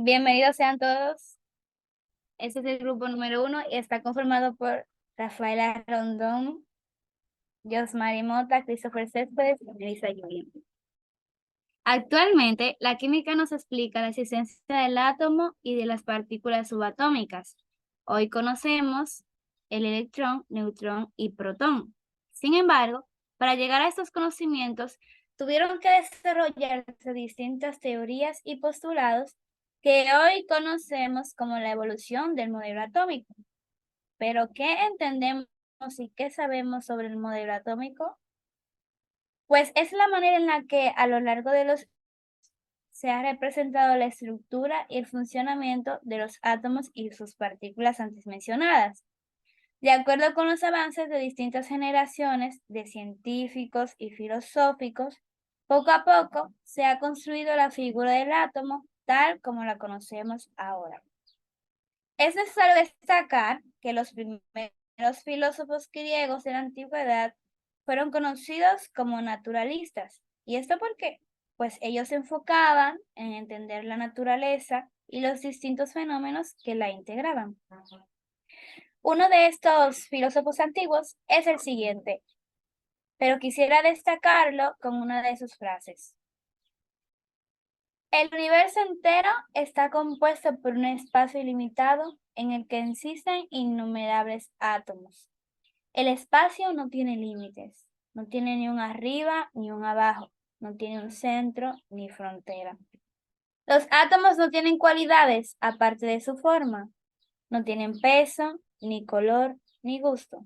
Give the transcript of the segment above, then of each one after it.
Bienvenidos sean todos. Este es el grupo número 1 y está conformado por Rafaela Rondón, Josmari Mota, Christopher Céspedes y Melissa Julián. Actualmente, la química nos explica la existencia del átomo y de las partículas subatómicas. Hoy conocemos el electrón, neutrón y protón. Sin embargo, para llegar a estos conocimientos, tuvieron que desarrollarse distintas teorías y postulados que hoy conocemos como la evolución del modelo atómico. Pero, ¿qué entendemos y qué sabemos sobre el modelo atómico? Pues es la manera en la que a lo largo de los se ha representado la estructura y el funcionamiento de los átomos y sus partículas antes mencionadas. De acuerdo con los avances de distintas generaciones de científicos y filosóficos, poco a poco se ha construido la figura del átomo tal como la conocemos ahora. Es necesario destacar que los primeros filósofos griegos de la antigüedad fueron conocidos como naturalistas. ¿Y esto por qué? Pues ellos se enfocaban en entender la naturaleza y los distintos fenómenos que la integraban. Uno de estos filósofos antiguos es el siguiente, pero quisiera destacarlo con una de sus frases. El universo entero está compuesto por un espacio ilimitado en el que existen innumerables átomos. El espacio no tiene límites, no tiene ni un arriba ni un abajo, no tiene un centro ni frontera. Los átomos no tienen cualidades aparte de su forma, no tienen peso, ni color, ni gusto.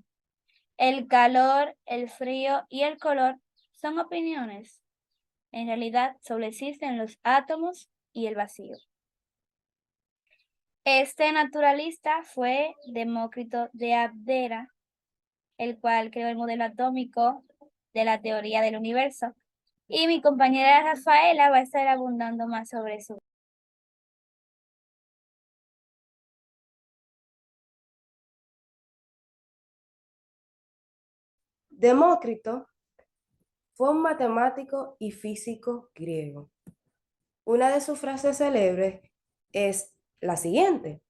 El calor, el frío y el color son opiniones. En realidad solo existen los átomos y el vacío. Este naturalista fue Demócrito de Abdera, el cual creó el modelo atómico de la teoría del universo. Y mi compañera Rafaela va a estar abundando más sobre eso. Demócrito fue un matemático y físico griego. Una de sus frases célebres es la siguiente: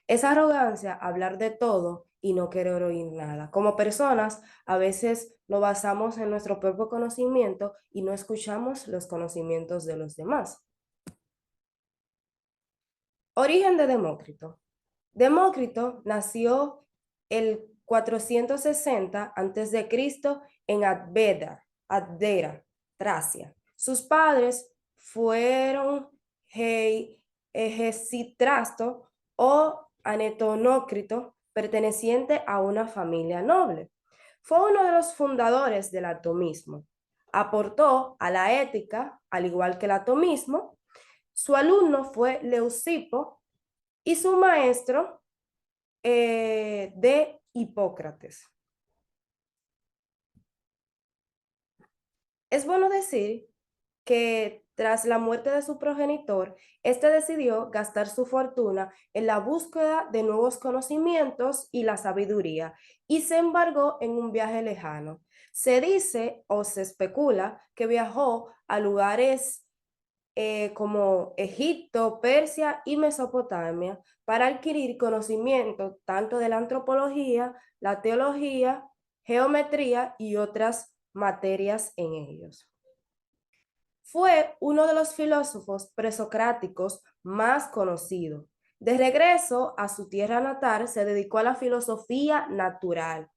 es arrogancia hablar de todo y no querer oír nada. Como personas, a veces nos basamos en nuestro propio conocimiento y no escuchamos los conocimientos de los demás. Origen de Demócrito. Demócrito nació el 460 a.C. en Advera, Tracia. Sus padres fueron Hegesistrasto o Anetonócrito, perteneciente a una familia noble. Fue uno de los fundadores del atomismo. Aportó a la ética, al igual que el atomismo. Su alumno fue Leucipo y su maestro de Hipócrates. Es bueno decir que tras la muerte de su progenitor, este decidió gastar su fortuna en la búsqueda de nuevos conocimientos y la sabiduría, y se embarcó en un viaje lejano. Se dice o se especula que viajó a lugares como Egipto, Persia y Mesopotamia para adquirir conocimiento tanto de la antropología, la teología, geometría y otras materias en ellos. Fue uno de los filósofos presocráticos más conocidos. De regreso a su tierra natal, se dedicó a la filosofía natural.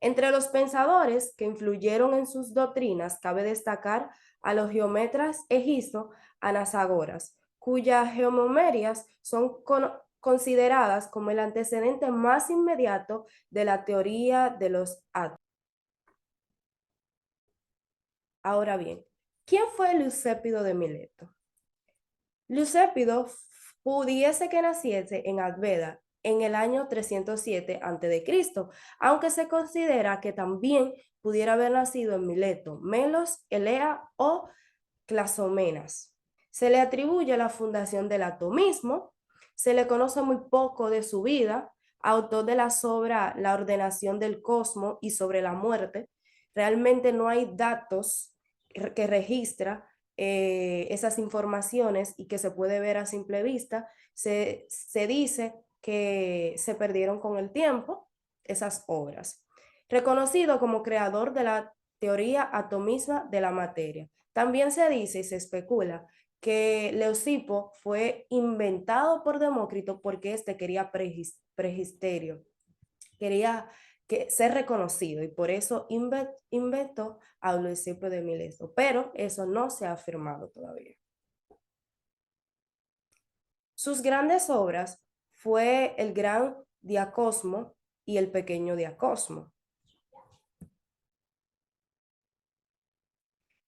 Entre los pensadores que influyeron en sus doctrinas, cabe destacar a los geómetras egipcios Anaxágoras, cuyas geometrias son consideradas como el antecedente más inmediato de la teoría de los átomos. Ahora bien, ¿quién fue Leucipo de Mileto? Leucipo pudiese que naciese en Adveda en el año 307 a.C., aunque se considera que también pudiera haber nacido en Mileto, Melos, Elea o Clazomenas. Se le atribuye la fundación del atomismo, se le conoce muy poco de su vida, autor de la obra La ordenación del cosmos y sobre la muerte. Realmente no hay datos que registra esas informaciones y que se puede ver a simple vista, se dice que se perdieron con el tiempo esas obras. Reconocido como creador de la teoría atomista de la materia. También se dice y se especula que Leucipo fue inventado por Demócrito porque éste quería pregisterio, quería ser reconocido y por eso inventó a Leucipo de Mileto, pero eso no se ha afirmado todavía. Sus grandes obras fue el Gran Diacosmo y el Pequeño Diacosmo.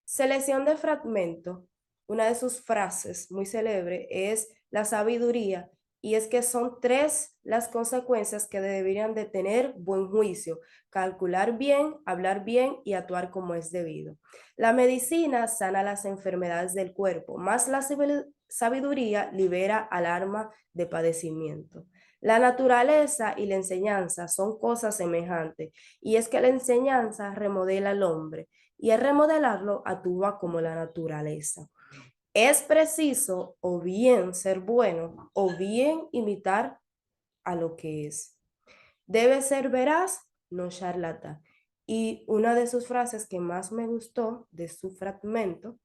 Selección de fragmento. Una de sus frases muy célebre es la sabiduría, y es que son tres las consecuencias que deberían de tener buen juicio: calcular bien, hablar bien y actuar como es debido. La medicina sana las enfermedades del cuerpo, más la sabiduría libera al alma de padecimiento. La naturaleza y la enseñanza son cosas semejantes, y es que la enseñanza remodela al hombre y al remodelarlo actúa como la naturaleza. Es preciso o bien ser bueno o bien imitar a lo que es. Debe ser veraz, no charlatán. Y una de sus frases que más me gustó de su fragmento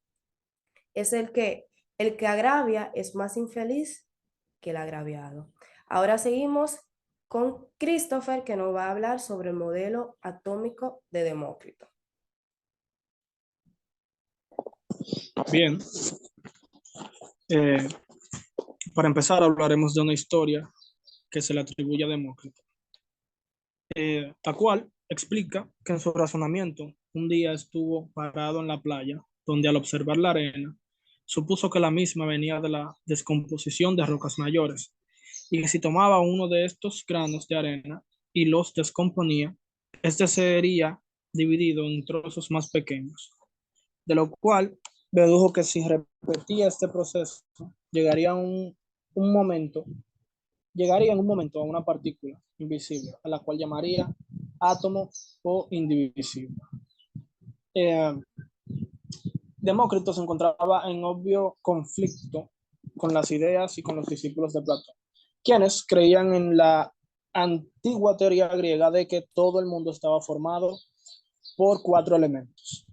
es el que agravia es más infeliz que el agraviado. Ahora seguimos con Christopher, que nos va a hablar sobre el modelo atómico de Demócrito. Bien, eh, para empezar hablaremos de una historia que se le atribuye a Demócrito, la cual explica que en su razonamiento un día estuvo parado en la playa, donde al observar la arena supuso que la misma venía de la descomposición de rocas mayores, y que si tomaba uno de estos granos de arena y los descomponía, este sería dividido en trozos más pequeños, de lo cual dedujo que si repetía este proceso, llegaría un momento, llegaría en un momento a una partícula invisible, a la cual llamaría átomo o indivisible. Eh, Demócrito se encontraba en obvio conflicto con las ideas y con los discípulos de Platón, quienes creían en la antigua teoría griega de que todo el mundo estaba formado por cuatro elementos.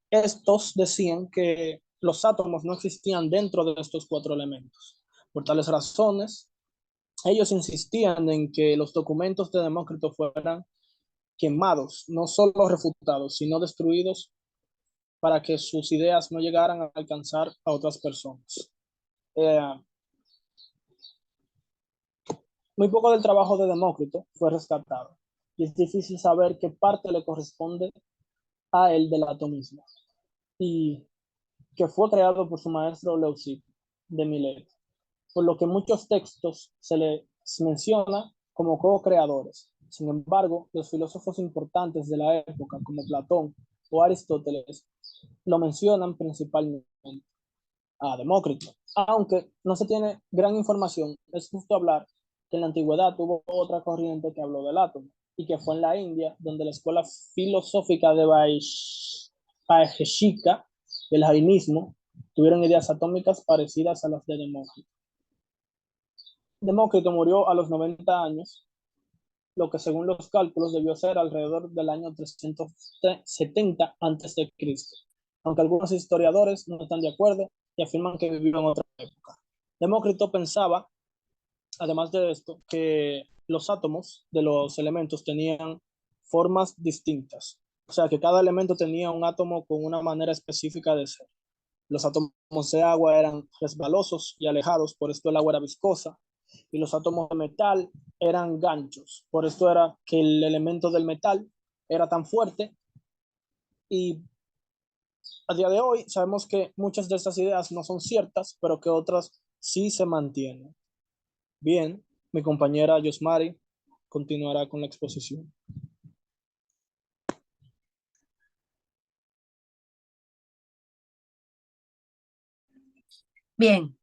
Estos decían que los átomos no existían dentro de estos cuatro elementos. Por tales razones, ellos insistían en que los documentos de Demócrito fueran quemados, no solo refutados, sino destruidos para que sus ideas no llegaran a alcanzar a otras personas. Eh, Muy poco del trabajo de Demócrito fue rescatado, y es difícil saber qué parte le corresponde a él del atomismo, y que fue creado por su maestro Leucipo de Mileto, por lo que muchos textos se les menciona como co-creadores. Sin embargo, los filósofos importantes de la época, como Platón o Aristóteles, lo mencionan principalmente a Demócrito. Aunque no se tiene gran información, es justo hablar que en la antigüedad hubo otra corriente que habló del átomo, y que fue en la India, donde la escuela filosófica de Vaisheshika, el jainismo, tuvieron ideas atómicas parecidas a las de Demócrito. Demócrito murió a los 90 años, lo que según los cálculos debió ser alrededor del año 370 a.C., aunque algunos historiadores no están de acuerdo y afirman que vivió en otra época. Demócrito pensaba, además de esto, que los átomos de los elementos tenían formas distintas, o sea, que cada elemento tenía un átomo con una manera específica de ser. Los átomos de agua eran resbalosos y alejados, por esto el agua era viscosa, y los átomos de metal eran ganchos, por esto era que el elemento del metal era tan fuerte. Y a día de hoy sabemos que muchas de estas ideas no son ciertas, pero que otras sí se mantienen. Bien, mi compañera Yosmari continuará con la exposición. Bien,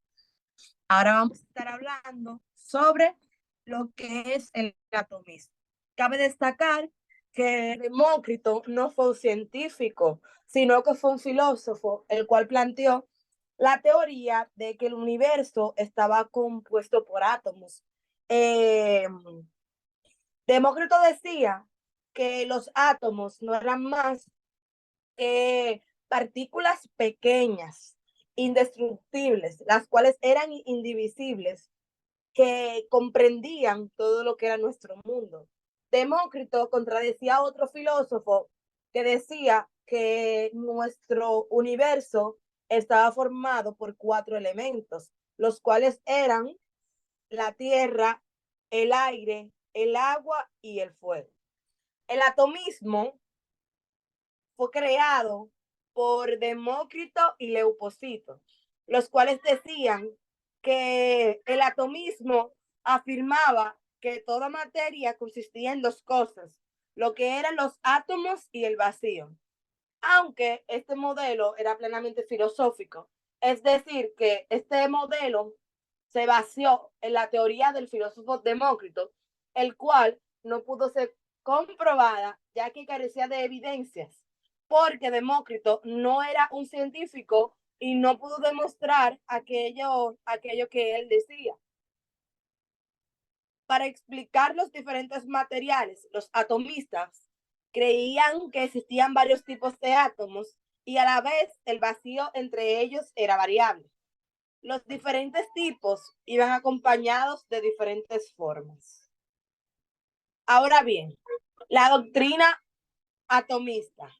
ahora vamos a estar hablando sobre lo que es el atomismo. Cabe destacar que Demócrito no fue un científico, sino que fue un filósofo, el cual planteó la teoría de que el universo estaba compuesto por átomos. Eh, Demócrito decía que los átomos no eran más que partículas pequeñas, indestructibles, las cuales eran indivisibles, que comprendían todo lo que era nuestro mundo. Demócrito contradecía a otro filósofo que decía que nuestro universo estaba formado por 4 elementos, los cuales eran la tierra, el aire, el agua y el fuego. El atomismo fue creado por Demócrito y Leucocito, los cuales decían que el atomismo afirmaba que toda materia consistía en 2 cosas, lo que eran los átomos y el vacío. Aunque este modelo era plenamente filosófico, es decir, que este modelo se basó en la teoría del filósofo Demócrito, el cual no pudo ser comprobada ya que carecía de evidencias, porque Demócrito no era un científico y no pudo demostrar aquello que él decía. Para explicar los diferentes materiales, los atomistas creían que existían varios tipos de átomos y a la vez el vacío entre ellos era variable. Los diferentes tipos iban acompañados de diferentes formas. Ahora bien, la doctrina atomista.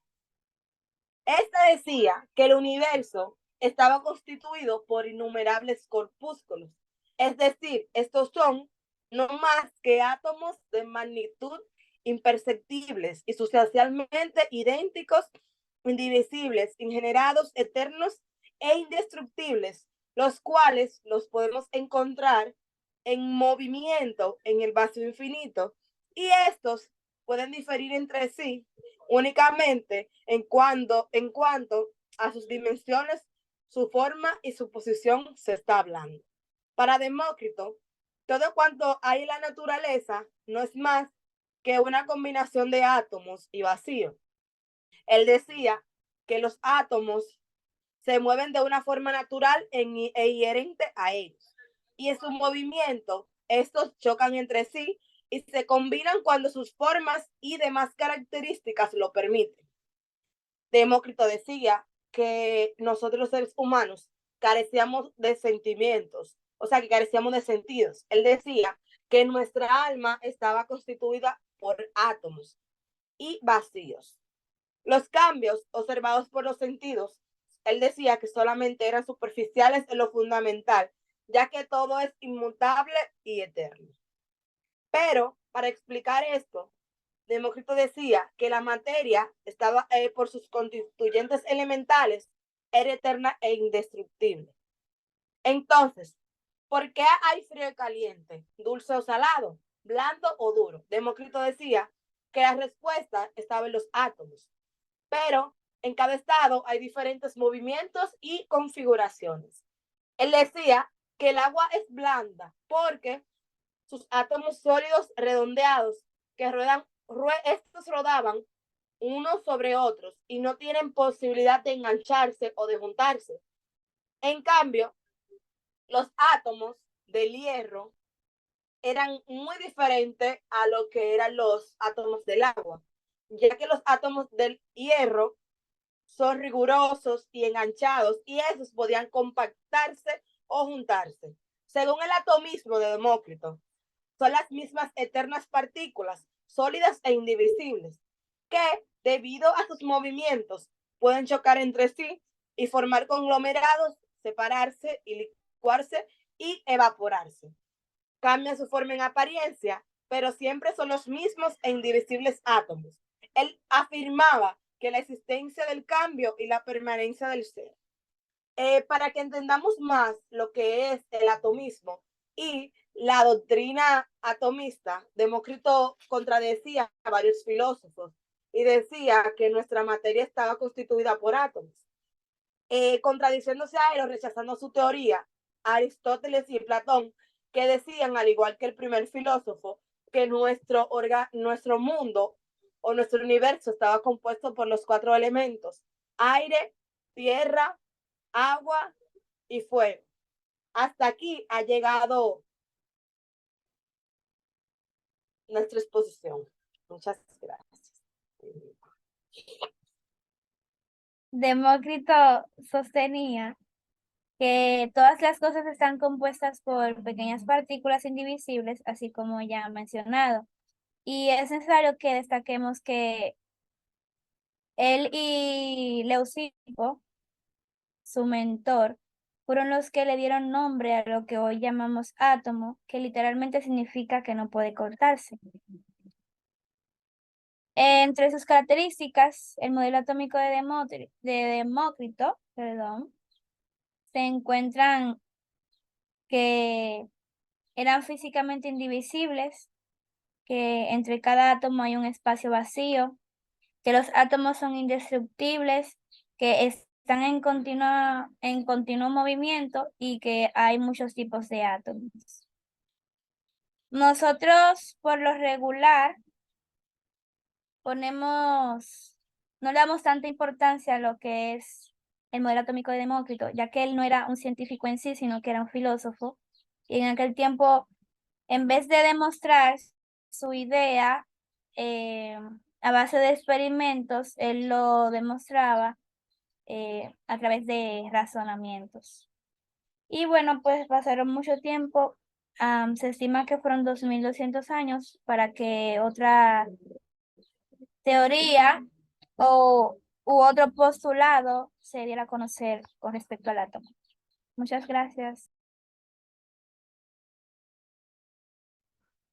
Esta decía que el universo estaba constituido por innumerables corpúsculos, es decir, estos son no más que átomos de magnitud imperceptibles y sustancialmente idénticos, indivisibles, ingenerados, eternos e indestructibles, los cuales los podemos encontrar en movimiento en el vacío infinito, y estos pueden diferir entre sí únicamente en cuanto a sus dimensiones, su forma y su posición se está hablando. Para Demócrito, todo cuanto hay en la naturaleza no es más que una combinación de átomos y vacío. Él decía que los átomos se mueven de una forma natural e inherente a ellos. Y en su movimiento, estos chocan entre sí y se combinan cuando sus formas y demás características lo permiten. Demócrito decía que nosotros los seres humanos carecíamos de sentimientos, o sea, que carecíamos de sentidos. Él decía que nuestra alma estaba constituida por átomos y vacíos. Los cambios observados por los sentidos, él decía que solamente eran superficiales en lo fundamental, ya que todo es inmutable y eterno. Pero para explicar esto, Demócrito decía que la materia estaba por sus constituyentes elementales, era eterna e indestructible. Entonces, ¿por qué hay frío y caliente, dulce o salado, blando o duro? Demócrito decía que la respuesta estaba en los átomos, pero en cada estado hay diferentes movimientos y configuraciones. Él decía que el agua es blanda porque sus átomos sólidos redondeados que estos rodaban unos sobre otros y no tienen posibilidad de engancharse o de juntarse. En cambio, los átomos del hierro eran muy diferentes a lo que eran los átomos del agua, ya que los átomos del hierro son rigurosos y enganchados y esos podían compactarse o juntarse. Según el atomismo de Demócrito, son las mismas eternas partículas, sólidas e indivisibles, que, debido a sus movimientos, pueden chocar entre sí y formar conglomerados, separarse y licuarse y evaporarse. Cambian su forma en apariencia, pero siempre son los mismos e indivisibles átomos. Él afirmaba que la existencia del cambio y la permanencia del ser. Para que entendamos más lo que es el atomismo y la doctrina atomista, Demócrito contradecía a varios filósofos y decía que nuestra materia estaba constituida por átomos. Contradiciéndose a él o rechazando su teoría, Aristóteles y Platón, que decían, al igual que el primer filósofo, que nuestro mundo o nuestro universo estaba compuesto por los 4 elementos: aire, tierra, agua y fuego. Hasta aquí ha llegado nuestra exposición. Muchas gracias. Demócrito sostenía que todas las cosas están compuestas por pequeñas partículas indivisibles, así como ya mencionado. Y es necesario que destaquemos que él y Leucipo, su mentor, fueron los que le dieron nombre a lo que hoy llamamos átomo, que literalmente significa que no puede cortarse. Entre sus características, el modelo atómico de Demócrito, se encuentran que eran físicamente indivisibles, que entre cada átomo hay un espacio vacío, que los átomos son indestructibles, que están en continuo movimiento y que hay muchos tipos de átomos. Nosotros, por lo regular, no le damos tanta importancia a lo que es el modelo atómico de Demócrito, ya que él no era un científico en sí, sino que era un filósofo. Y en aquel tiempo, en vez de demostrar su idea a base de experimentos, él lo demostraba a través de razonamientos. Y bueno, pues pasaron mucho tiempo. Se estima que fueron 2200 años para que otra teoría u otro postulado se diera a conocer con respecto al átomo. Muchas gracias.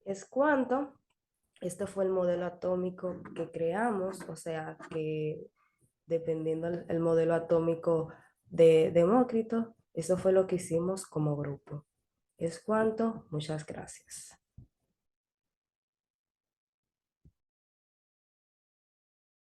Es cuanto. Este fue el modelo atómico que creamos, o sea que dependiendo el modelo atómico de Demócrito, eso fue lo que hicimos como grupo. Es cuanto. Muchas gracias.